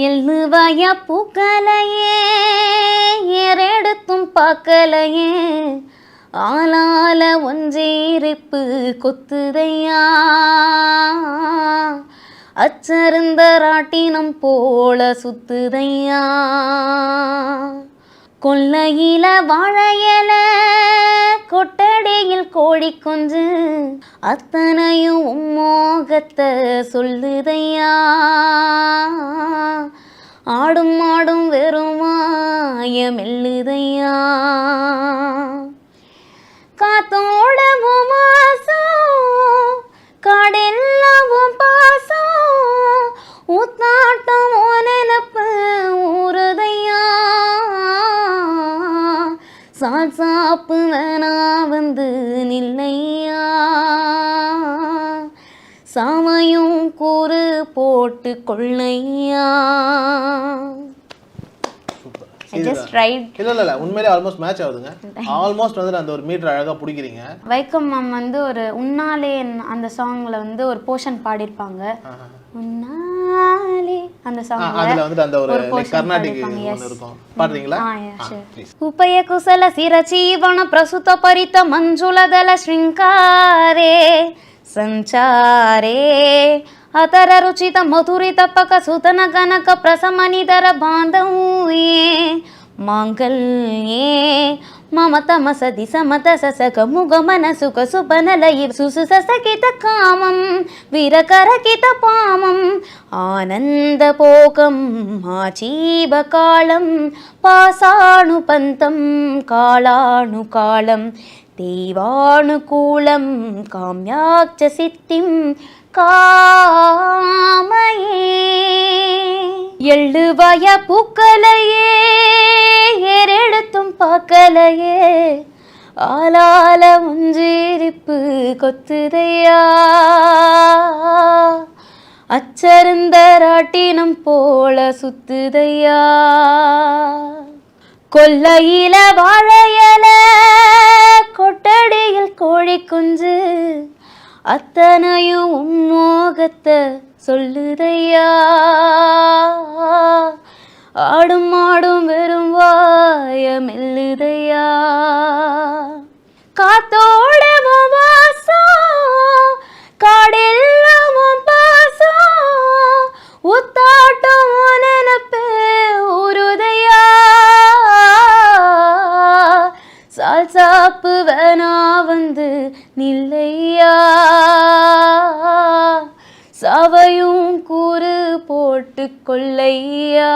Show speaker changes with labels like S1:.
S1: எழுவாய பூக்கலையே ஏறெடுத்தும் பார்க்கலையே ஆளால ஒன்றேரிப்பு கொத்துதையா அச்சருந்த ராட்டினம் போல சுத்துதையா கொல்லையில வாழையல கொட்டடியில் கோழி கொஞ்சு அத்தனையும் உம்மோகத்தை சொல்லுதையா ஆடும் ஆடும் வெறுமாய மெல்லுதையா காத்தோட மாசம் காடெல்லாம் பாசம் ஊத்தாட்டம் நினப்பு ஊறுதையா சாப்பு வேணா வந்து நில்லையா சாமையும் கூறு போட்டு கொள்ளையா.
S2: இல்ல உண்மையிலே ஆல்மோஸ்ட் மேட்ச் ஆகுதுங்க. ஆல்மோஸ்ட் வந்து அந்த ஒரு மீட்டர் அழகா பிடிக்கிறீங்க.
S1: வைக்கம் மேம் வந்து ஒரு உன்னாலே அந்த சாங்ல வந்து ஒரு போர்ஷன் பாடிருப்பாங்க. உன்னாலே அந்த சாங்ல
S2: அதுல வந்து அந்த ஒரு கர்நாடிக் ஒன்னு இருக்கும். பாடுறீங்களா?
S1: ಉಪಯ ಕುಶಲ ಸಿರಚೀವಣ ಪ್ರಸುತ ಪರಿತ ಮಂಜುಳದಲ ಶೃಂಗಾರೇ ಸಂಚಾರೇ ಅತರ ರುಚಿತ ಮಧುರಿತ ಪಕ ಸುತನ ಗನಕ ಪ್ರಸಮನಿದರ ಬಾಂಧವ್ಯೇ ಮಾಂಗಲ್ಯೇ ಮಮತ ಮಸದಿ ಸಮತ ಸಸಕ ಮುಗಮನ ಸುಖ ಸುಪನಲಯಿ ಸುಸು ಸಸಕಿತ ಕಾಮಂ ವಿರಕರಕಿತ ಪಾಮಂ ಆನಂದ ಪೋಕಂ ಆಚೀವ ಕಾಳಂ ಪಾಸಾಣು ಪಂತಂ ಕಾಳಾಣು ಕಾಳಂ ದೇವಾನುಕೂಲಂ ಕಾಮ್ಯಾಕ್ಷ ಸಿದ್ಧಿಂ காமையே எழுவாய பூக்கலையே ஏறெடுத்தும் பார்க்கலையே ஆளால முஞ்சிரிப்பு கொத்துதையா அச்சருந்த ராட்டினம் போல சுத்துதையா கொல்லையில வாழையல கொட்டடியில் கோழி குஞ்சு அத்தனையும் உம்மோகத்தை சொல்லுதையா ஆடும் ஆடும் வெறும் வாய மெல்லுதையா காத்தோட வாசம் காடெல்லாம் பாசம் உத்தாட்டம் நினப்பே ஊறுதையா சாப்பு வேணா வந்து நில்லையா சாவையும் கூறு போட்டு கொள்ளையா.